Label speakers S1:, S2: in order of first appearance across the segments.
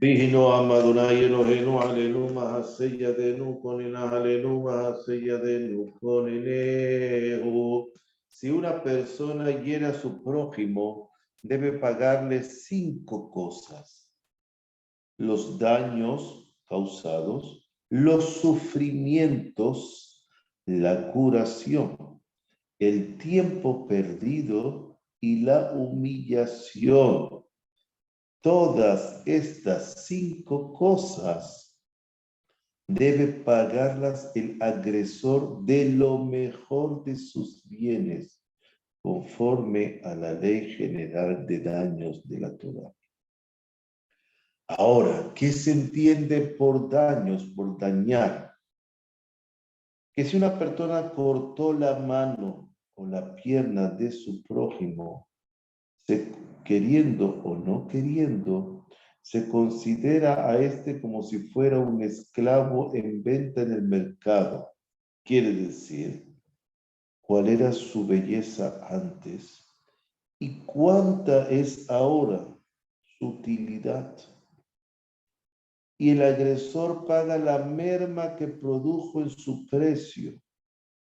S1: Vihinu Amadonai Elohenu Alenu Mahaseyadenu Konina Alenu Mahaseyadenu Koninehu. Si una persona hiere a su prójimo, debe pagarle 5 cosas: los daños causados, los sufrimientos, la curación, el tiempo perdido y la humillación. Todas estas 5 cosas debe pagarlas el agresor de lo mejor de sus bienes, conforme a la ley general de daños de la Torá. Ahora, ¿qué se entiende por daños, por dañar? Que si una persona cortó la mano o la pierna de su prójimo, queriendo o no queriendo, se considera a este como si fuera un esclavo en venta en el mercado. Quiere decir, cuál era su belleza antes y cuánta es ahora su utilidad. Y el agresor paga la merma que produjo en su precio,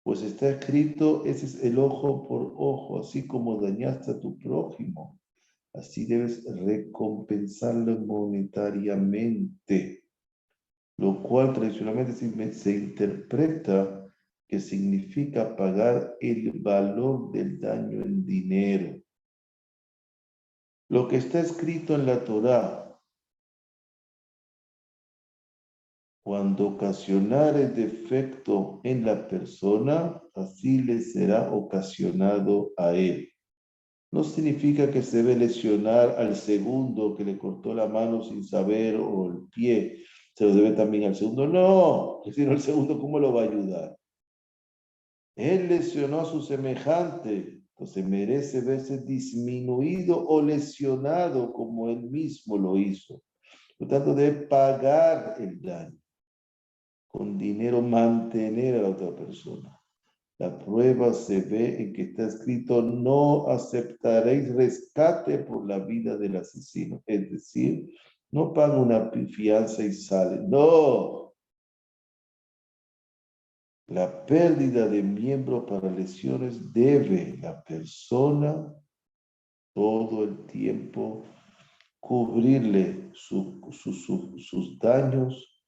S1: pues está escrito, ese es el ojo por ojo, así como dañaste a tu prójimo, así debes recompensarlo monetariamente, lo cual tradicionalmente se interpreta que significa pagar el valor del daño en dinero. Lo que está escrito en la Torá, cuando ocasionare defecto en la persona, así le será ocasionado a él. No significa que se debe lesionar al segundo que le cortó la mano sin saber o el pie, se lo debe también al segundo. No, si no el segundo, ¿cómo lo va a ayudar? Él lesionó a su semejante, entonces merece verse disminuido o lesionado como él mismo lo hizo. Por lo tanto, debe pagar el daño. Con dinero mantener a la otra persona. La prueba se ve en que está escrito: no aceptaréis rescate por la vida del asesino. Es decir, no paga una fianza y sale. No. La pérdida de miembro para lesiones debe la persona todo el tiempo cubrirle sus daños,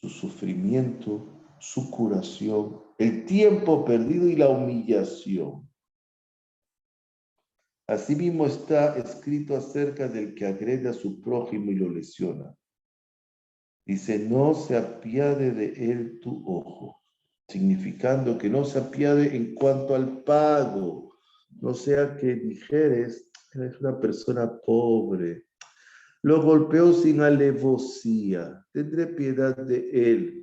S1: su sufrimiento, su curación, el tiempo perdido y la humillación. Asimismo está escrito acerca del que agrede a su prójimo y lo lesiona. Dice: no se apiade de él tu ojo, significando que no se apiade en cuanto al pago, no sea que dijeres, eres una persona pobre, lo golpeó sin alevosía, tendré piedad de él.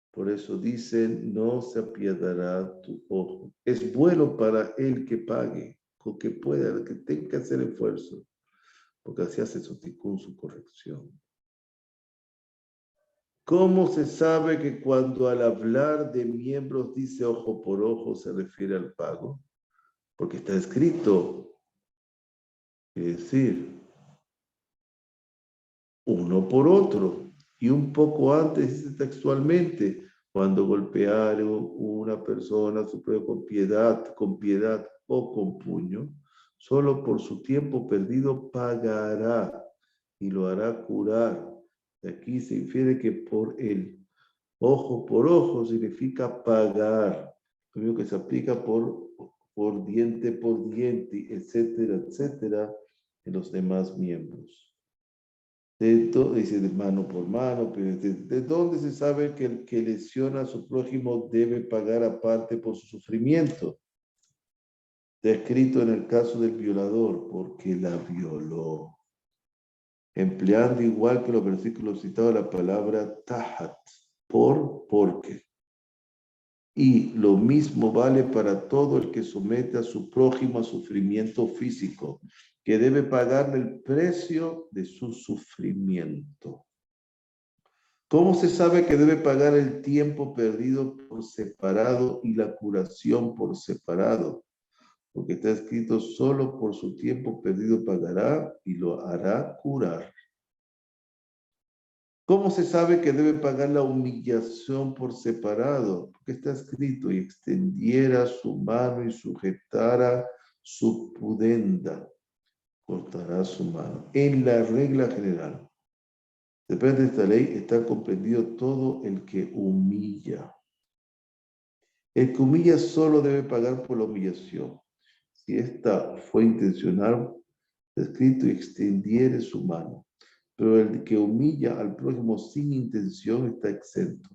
S1: Por eso dicen: no se apiadará tu ojo. Es bueno para él que pague, o que pueda, que tenga que hacer esfuerzo, porque así hace su tikkun, su corrección. ¿Cómo se sabe que cuando al hablar de miembros dice ojo por ojo se refiere al pago? Porque está escrito, es decir, uno por otro. Y un poco antes dice textualmente: cuando golpeare una persona su propio con piedad o con puño, solo por su tiempo perdido pagará y lo hará curar. De aquí se infiere que por el ojo por ojo significa pagar, lo mismo que se aplica por diente, etcétera, etcétera, en los demás miembros. Dice de mano por mano, pero ¿de dónde se sabe que el que lesiona a su prójimo debe pagar aparte por su sufrimiento? Está escrito en el caso del violador, porque la violó. Empleando igual que los versículos citados la palabra tahat, porque. Y lo mismo vale para todo el que somete a su prójimo a sufrimiento físico, que debe pagarle el precio de su sufrimiento. ¿Cómo se sabe que debe pagar el tiempo perdido por separado y la curación por separado? Porque está escrito: solo por su tiempo perdido pagará y lo hará curar. ¿Cómo se sabe que debe pagar la humillación por separado? Porque está escrito, y extendiera su mano y sujetara su pudenda, cortará su mano. En la regla general, depende de esta ley, está comprendido todo el que humilla. El que humilla solo debe pagar por la humillación. Si esta fue intencional, está escrito, y extendiere su mano. Pero el que humilla al prójimo sin intención está exento.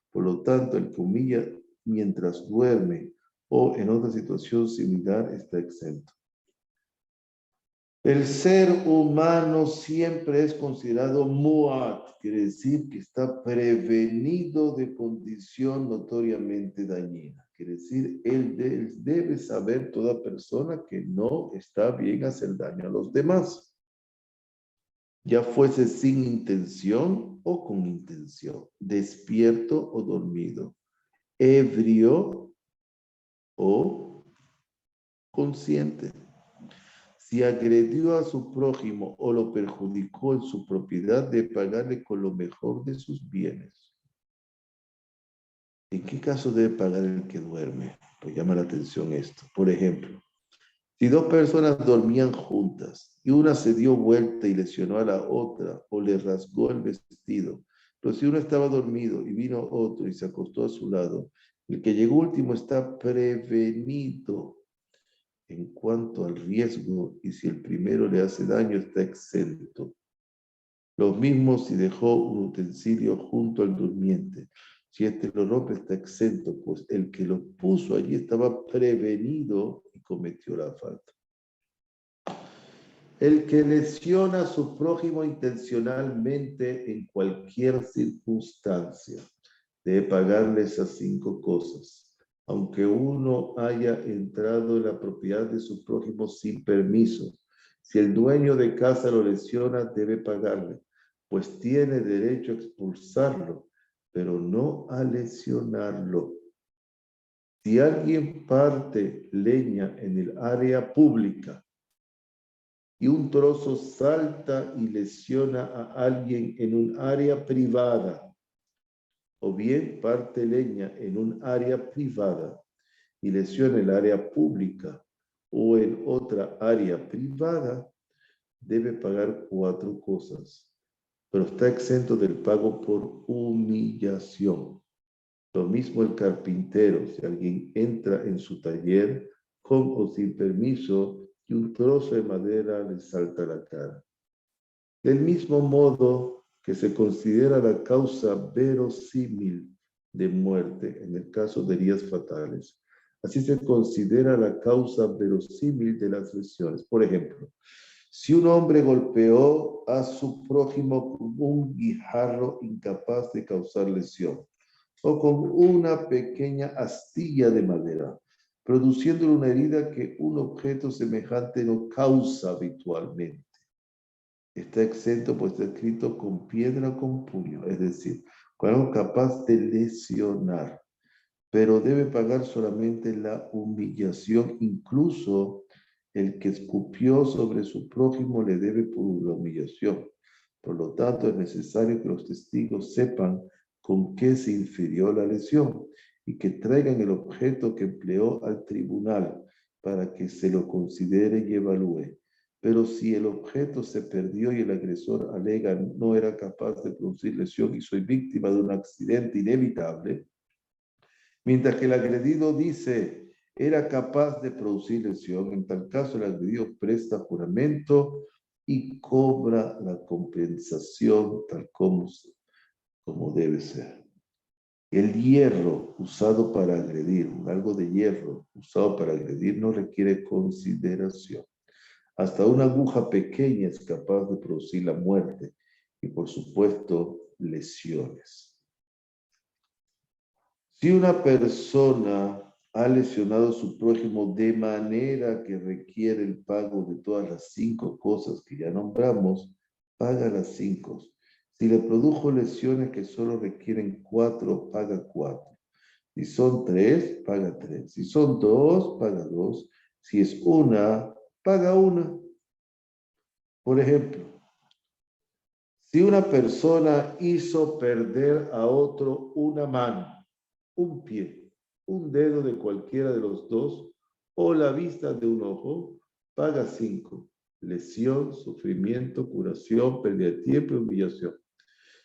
S1: Por lo tanto, el que humilla mientras duerme o en otra situación similar está exento. El ser humano siempre es considerado mu'at, quiere decir que está prevenido de condición notoriamente dañina. Quiere decir, él debe saber toda persona que no está bien hacer daño a los demás, ya fuese sin intención o con intención, despierto o dormido, ebrio o consciente. Si agredió a su prójimo o lo perjudicó en su propiedad, de pagarle con lo mejor de sus bienes. ¿En qué caso debe pagar el que duerme? Pues llama la atención esto. Por ejemplo, si dos personas dormían juntas y una se dio vuelta y lesionó a la otra o le rasgó el vestido, pero si uno estaba dormido y vino otro y se acostó a su lado, el que llegó último está prevenido en cuanto al riesgo, y si el primero le hace daño está exento. Lo mismo si dejó un utensilio junto al durmiente. Si este lo rompe está exento, pues el que lo puso allí estaba prevenido y cometió la falta. El que lesiona a su prójimo intencionalmente en cualquier circunstancia debe pagarle esas 5 cosas. Aunque uno haya entrado en la propiedad de su prójimo sin permiso, si el dueño de casa lo lesiona, debe pagarle, pues tiene derecho a expulsarlo, pero no a lesionarlo. Si alguien parte leña en el área pública y un trozo salta y lesiona a alguien en un área privada, o bien parte leña en un área privada y lesiona el área pública o en otra área privada, debe pagar 4 cosas, pero está exento del pago por humillación. Lo mismo el carpintero, si alguien entra en su taller con o sin permiso y un trozo de madera le salta a la cara. Del mismo modo que se considera la causa verosímil de muerte en el caso de heridas fatales, así se considera la causa verosímil de las lesiones. Por ejemplo, si un hombre golpeó a su prójimo con un guijarro incapaz de causar lesión, o con una pequeña astilla de madera, produciendo una herida que un objeto semejante no causa habitualmente, está exento, pues está escrito con piedra o con puño, es decir, con algo capaz de lesionar, pero debe pagar solamente la humillación. Incluso el que escupió sobre su prójimo le debe por la humillación. Por lo tanto, es necesario que los testigos sepan con qué se infirió la lesión y que traigan el objeto que empleó al tribunal para que se lo considere y evalúe. Pero si el objeto se perdió y el agresor alega no era capaz de producir lesión y soy víctima de un accidente inevitable, mientras que el agredido dice era capaz de producir lesión, en tal caso el agredido presta juramento y cobra la compensación tal como debe ser. El hierro usado para agredir, algo de hierro usado para agredir, no requiere consideración. Hasta una aguja pequeña es capaz de producir la muerte y, por supuesto, lesiones. Si una persona ha lesionado a su prójimo de manera que requiere el pago de todas las 5 cosas que ya nombramos, paga las 5. Si le produjo lesiones que solo requieren 4, paga 4. Si son 3, paga 3. Si son 2, paga 2. Si es una, paga una. Por ejemplo, Si una persona hizo perder a otro una mano, un pie, un dedo de cualquiera de los dos, o la vista de un ojo, paga 5. Lesión, sufrimiento, curación, pérdida de tiempo y humillación.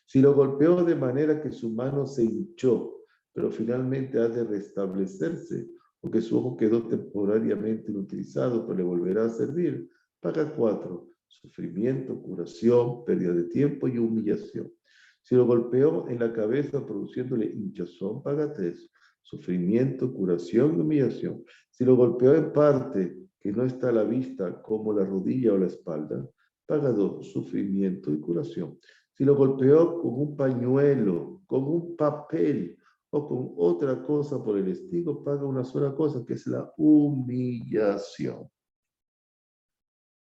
S1: Si lo golpeó de manera que su mano se hinchó, pero finalmente ha de restablecerse, o que su ojo quedó temporariamente inutilizado, pero le volverá a servir, paga 4. Sufrimiento, curación, pérdida de tiempo y humillación. Si lo golpeó en la cabeza produciéndole hinchazón, paga 3. Sufrimiento, curación y humillación. Si lo golpeó en parte que no está a la vista, como la rodilla o la espalda, paga 2. Sufrimiento y curación. Si lo golpeó con un pañuelo, con un papel o con otra cosa por el estilo, paga una sola cosa, que es la humillación.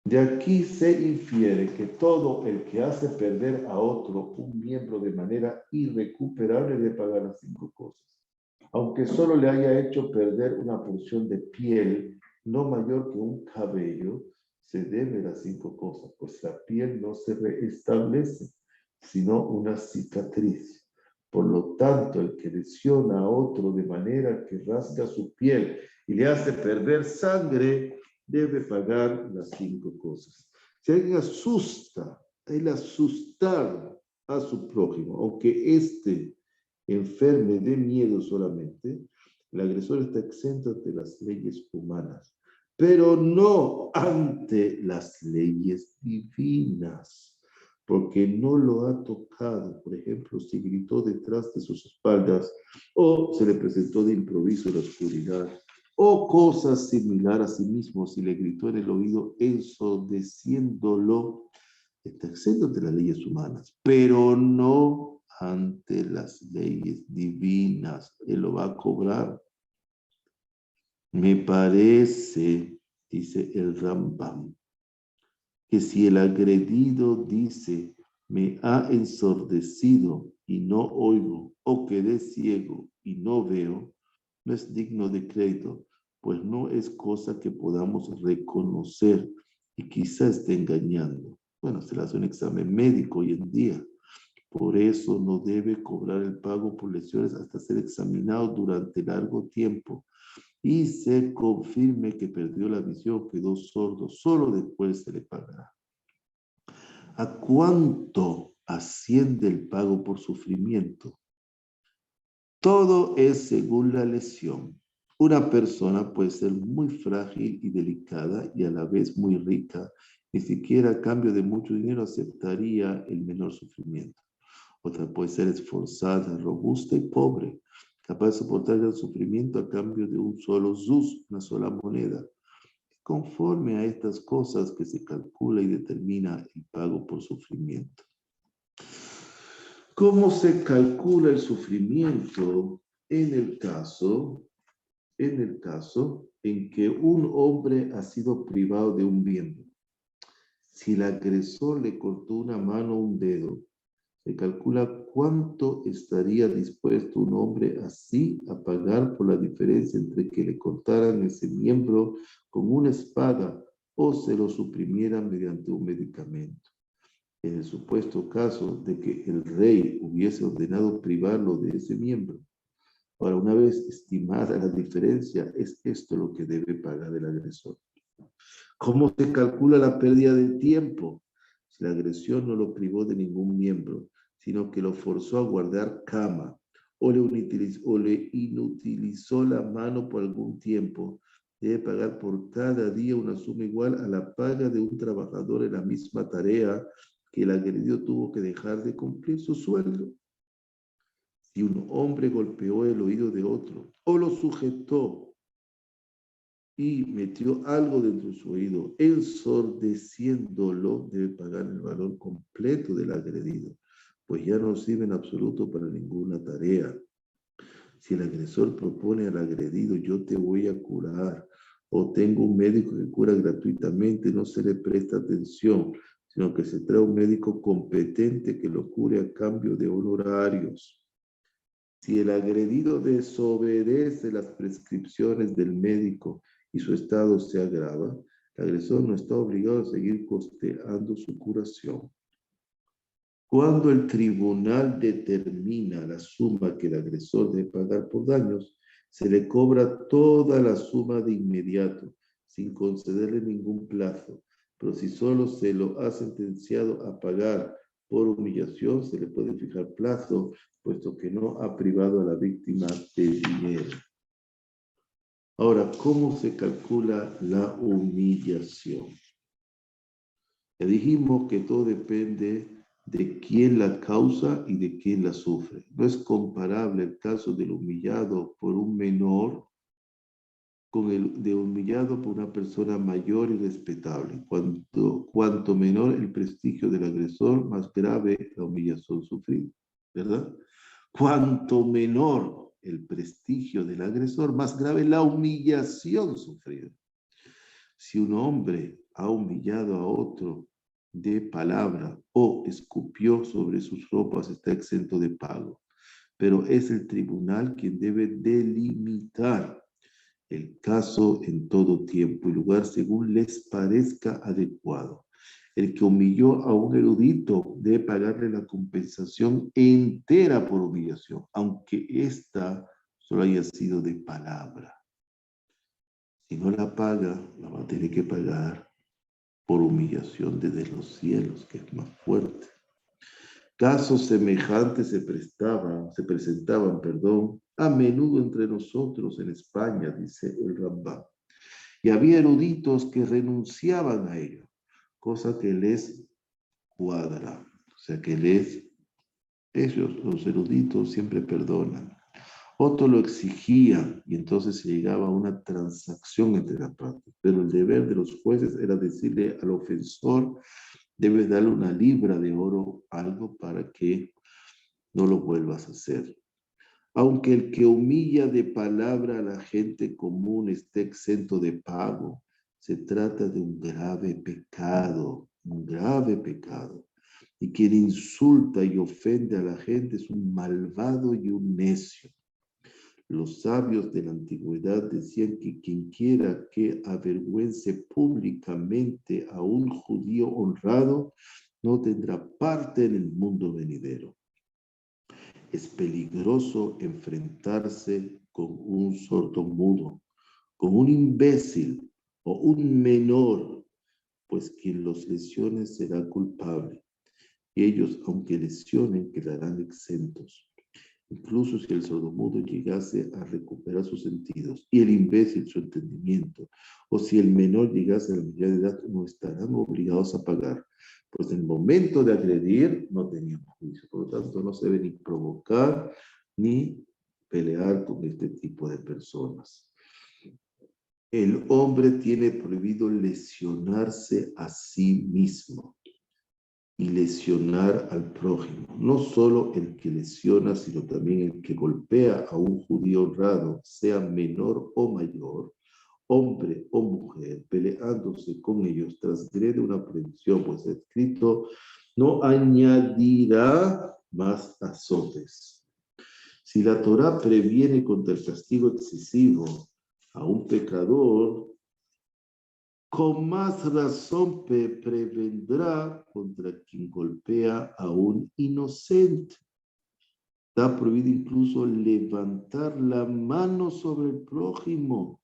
S1: De aquí se infiere que todo el que hace perder a otro un miembro de manera irrecuperable debe pagar las 5 cosas. Aunque solo le haya hecho perder una porción de piel no mayor que un cabello, se debe las 5 cosas, pues la piel no se restablece, sino una cicatriz. Por lo tanto, el que lesiona a otro de manera que rasga su piel y le hace perder sangre, debe pagar las 5 cosas. Si alguien asusta, el asustar a su prójimo, aunque éste enferme de miedo solamente, el agresor está exento ante las leyes humanas, pero no ante las leyes divinas, porque no lo ha tocado. Por ejemplo, si gritó detrás de sus espaldas o se le presentó de improviso en la oscuridad, o cosas similares a sí mismo, si le gritó en el oído ensordeciéndolo, está exento ante las leyes humanas, pero no ante las leyes divinas. Él lo va a cobrar. Me parece, dice el Rambam, que si el agredido dice, me ha ensordecido y no oigo, o quedé ciego y no veo, no es digno de crédito, pues no es cosa que podamos reconocer y quizá esté engañando. Bueno, se le hace un examen médico hoy en día. Por eso no debe cobrar el pago por lesiones hasta ser examinado durante largo tiempo y se confirme que perdió la visión, quedó sordo. Solo después se le pagará. ¿A cuánto asciende el pago por sufrimiento? Todo es según la lesión. Una persona puede ser muy frágil y delicada y a la vez muy rica. Ni siquiera a cambio de mucho dinero aceptaría el menor sufrimiento. Otra puede ser esforzada, robusta y pobre, capaz de soportar el sufrimiento a cambio de un solo zuz, una sola moneda. Conforme a estas cosas que se calcula y determina el pago por sufrimiento. ¿Cómo se calcula el sufrimiento en el caso en que un hombre ha sido privado de un miembro? Si el agresor le cortó una mano o un dedo, se calcula cuánto estaría dispuesto un hombre así a pagar por la diferencia entre que le cortaran ese miembro con una espada o se lo suprimieran mediante un medicamento. En el supuesto caso de que el rey hubiese ordenado privarlo de ese miembro. Ahora, una vez estimada la diferencia, es esto lo que debe pagar el agresor. ¿Cómo se calcula la pérdida de tiempo? Si la agresión no lo privó de ningún miembro, sino que lo forzó a guardar cama o le inutilizó la mano por algún tiempo, debe pagar por cada día una suma igual a la paga de un trabajador en la misma tarea que el agredido tuvo que dejar de cumplir su sueldo. Si un hombre golpeó el oído de otro o lo sujetó y metió algo dentro de su oído, ensordeciéndolo, debe pagar el valor completo del agredido, pues ya no sirve en absoluto para ninguna tarea. Si el agresor propone al agredido, yo te voy a curar, o tengo un médico que cura gratuitamente, no se le presta atención, sino que se trae un médico competente que lo cure a cambio de honorarios. Si el agredido desobedece las prescripciones del médico y su estado se agrava, el agresor no está obligado a seguir costeando su curación. Cuando el tribunal determina la suma que el agresor debe pagar por daños, se le cobra toda la suma de inmediato, sin concederle ningún plazo. Pero si solo se lo ha sentenciado a pagar por humillación, se le puede fijar plazo, puesto que no ha privado a la víctima de dinero. Ahora, ¿cómo se calcula la humillación? Ya dijimos que todo depende de quién la causa y de quién la sufre. No es comparable el caso del humillado por un menor con el de humillado por una persona mayor y respetable. Cuanto menor el prestigio del agresor, más grave la humillación sufrida, ¿verdad? Cuanto menor el prestigio del agresor, más grave la humillación sufrida. Si un hombre ha humillado a otro de palabra o escupió sobre sus ropas, está exento de pago. Pero es el tribunal quien debe delimitar el caso en todo tiempo y lugar según les parezca adecuado. El que humilló a un erudito debe pagarle la compensación entera por humillación, aunque ésta solo haya sido de palabra. Si no la paga, la va a tener que pagar por humillación desde los cielos, que es más fuerte. Casos semejantes se presentaban, a menudo entre nosotros en España, dice el Rambam. Y había eruditos que renunciaban a ello, cosa que les cuadra. O sea, que ellos, los eruditos, siempre perdonan. Otros lo exigían y entonces se llegaba a una transacción entre las partes. Pero el deber de los jueces era decirle al ofensor, debes darle una libra de oro, algo para que no lo vuelvas a hacer. Aunque el que humilla de palabra a la gente común esté exento de pago, se trata de un grave pecado. Y quien insulta y ofende a la gente es un malvado y un necio. Los sabios de la antigüedad decían que quien quiera que avergüence públicamente a un judío honrado no tendrá parte en el mundo venidero. Es peligroso enfrentarse con un sordomudo, con un imbécil o un menor, pues quien los lesione será culpable. Y ellos, aunque lesionen, quedarán exentos. Incluso si el sordomudo llegase a recuperar sus sentidos y el imbécil su entendimiento, o si el menor llegase a la mayoría de edad, no estarán obligados a pagar, pues en el momento de agredir no tenían juicio. Por lo tanto, no se debe ni provocar ni pelear con este tipo de personas. El hombre tiene prohibido lesionarse a sí mismo y lesionar al prójimo. No solo el que lesiona, sino también el que golpea a un judío honrado, sea menor o mayor, hombre o mujer, peleándose con ellos, transgrede una prohibición, pues está escrito, no añadirá más azotes. Si la Torá previene contra el castigo excesivo a un pecador, con más razón prevendrá contra quien golpea a un inocente. Está prohibido incluso levantar la mano sobre el prójimo.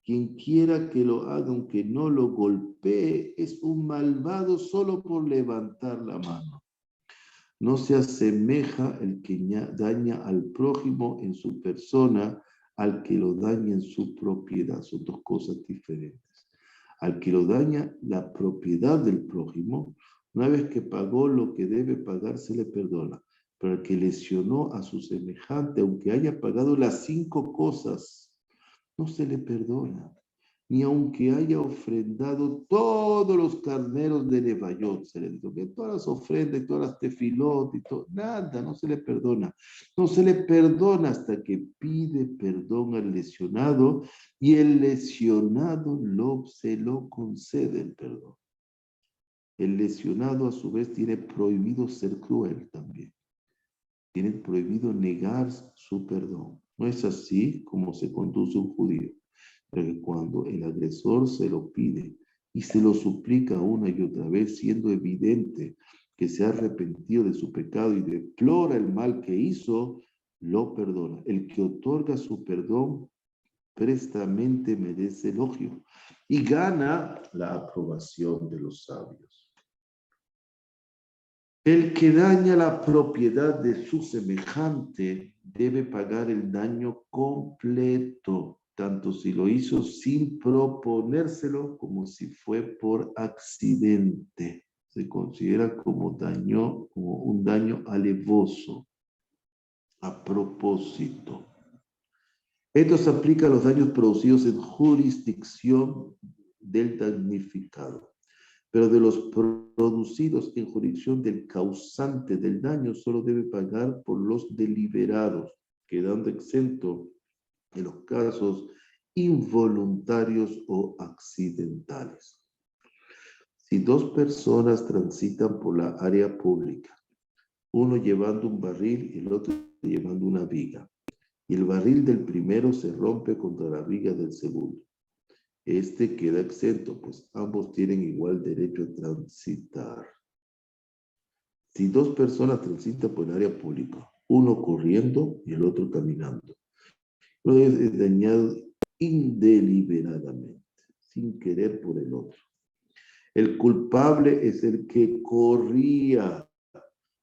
S1: Quien quiera que lo haga, aunque no lo golpee, es un malvado solo por levantar la mano. No se asemeja el que daña al prójimo en su persona al que lo daña en su propiedad. Son dos cosas diferentes. Al que lo daña la propiedad del prójimo, una vez que pagó lo que debe pagar, se le perdona. Pero al que lesionó a su semejante, aunque haya pagado las 5 cosas, no se le perdona. Ni aunque haya ofrendado todos los carneros de Nebayot, se le dice, que todas las ofrendas, todas las tefilot, y todo, nada, no se le perdona. No se le perdona hasta que pide perdón al lesionado y el lesionado se lo concede el perdón. El lesionado a su vez tiene prohibido ser cruel también. Tiene prohibido negar su perdón. No es así como se conduce un judío. Pero cuando el agresor se lo pide y se lo suplica una y otra vez, siendo evidente que se ha arrepentido de su pecado y deplora el mal que hizo, lo perdona. El que otorga su perdón prestamente merece elogio y gana la aprobación de los sabios. El que daña la propiedad de su semejante debe pagar el daño completo, tanto si lo hizo sin proponérselo como si fue por accidente. Se considera como un daño alevoso, a propósito. Esto se aplica a los daños producidos en jurisdicción del damnificado. Pero de los producidos en jurisdicción del causante del daño, solo debe pagar por los deliberados, quedando exento en los casos involuntarios o accidentales. Si dos personas transitan por la área pública, uno llevando un barril y el otro llevando una viga, y el barril del primero se rompe contra la viga del segundo, este queda exento, pues ambos tienen igual derecho a transitar. Si dos personas transitan por el área pública, uno corriendo y el otro caminando, uno es dañado indeliberadamente, sin querer por el otro. El culpable es el que corría,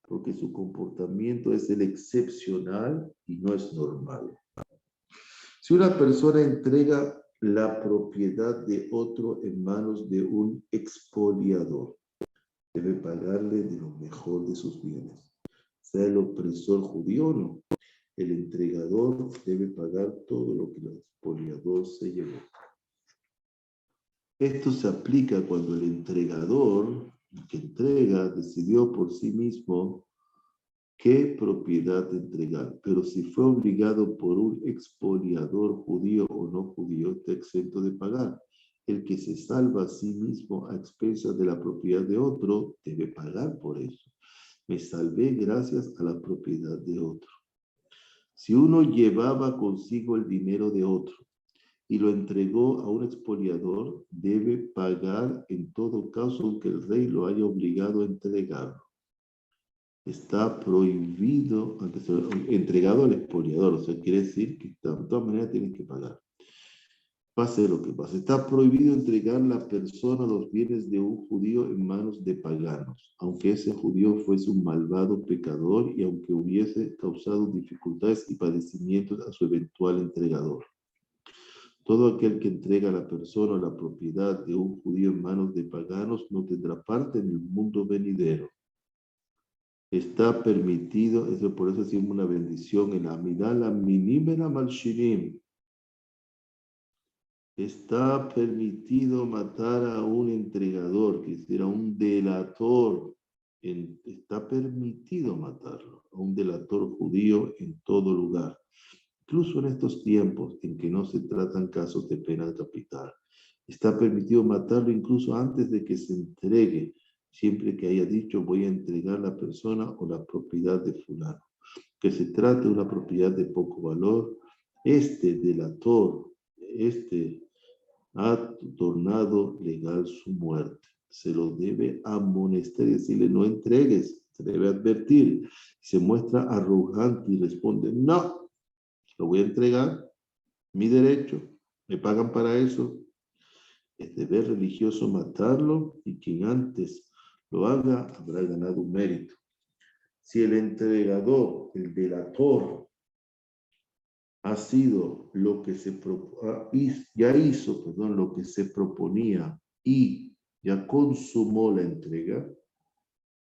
S1: porque su comportamiento es el excepcional y no es normal. Si una persona entrega la propiedad de otro en manos de un expoliador, debe pagarle de lo mejor de sus bienes. Sea el opresor judío o no, el entregador debe pagar todo lo que el expoliador se llevó. Esto se aplica cuando el entregador, el que entrega, decidió por sí mismo qué propiedad entregar, pero si fue obligado por un expoliador judío o no judío, está exento de pagar. El que se salva a sí mismo a expensas de la propiedad de otro, debe pagar por eso. Me salvé gracias a la propiedad de otro. Si uno llevaba consigo el dinero de otro y lo entregó a un expoliador, debe pagar en todo caso aunque el rey lo haya obligado a entregarlo. Está prohibido, aunque sea entregado al expoliador, o sea, quiere decir que de todas maneras tienen que pagar. Pase lo que pase. Está prohibido entregar la persona los bienes de un judío en manos de paganos, aunque ese judío fuese un malvado pecador y aunque hubiese causado dificultades y padecimientos a su eventual entregador. Todo aquel que entrega a la persona o la propiedad de un judío en manos de paganos no tendrá parte en el mundo venidero. Está permitido, eso por eso decimos una bendición en la Amidala Minimena Malshirim. Está permitido matar a un entregador, que será un delator. Está permitido matarlo, a un delator judío en todo lugar. Incluso en estos tiempos en que no se tratan casos de pena capital. Está permitido matarlo incluso antes de que se entregue, siempre que haya dicho voy a entregar la persona o la propiedad de fulano. Que se trate de una propiedad de poco valor, este delator, ha tornado legal su muerte. Se lo debe amonestar y decirle no entregues, se debe advertir. Se muestra arrogante y responde no, lo voy a entregar, mi derecho, me pagan para eso. Es deber religioso matarlo y quien antes lo haga habrá ganado un mérito. Si el entregador, el delator, ha sido lo que ya hizo, lo que se proponía y ya consumó la entrega,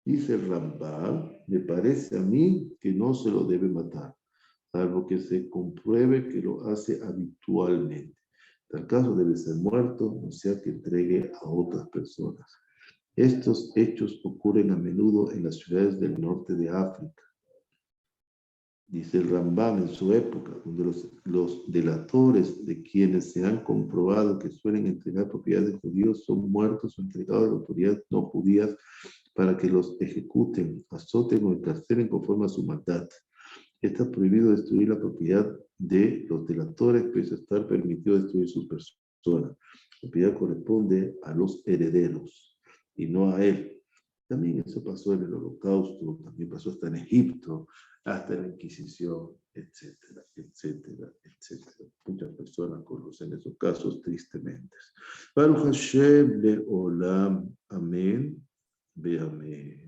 S1: dice el Rambam, me parece a mí que no se lo debe matar, salvo que se compruebe que lo hace habitualmente. En tal caso debe ser muerto, o sea que entregue a otras personas. Estos hechos ocurren a menudo en las ciudades del norte de África. Dice el Rambam en su época, donde los delatores de quienes se han comprobado que suelen entregar propiedades de judíos son muertos o entregados a las autoridades no judías para que los ejecuten, azoten o encarcelen conforme a su mandato. Está prohibido destruir la propiedad de los delatores, pese a estar permitido destruir sus personas. La propiedad corresponde a los herederos y no a él. También eso pasó en el Holocausto, también pasó hasta en Egipto, hasta en la Inquisición, etcétera, etcétera, etcétera. Muchas personas conocen esos casos tristemente. Baruch Hashem le olam. Amén. Ve amén.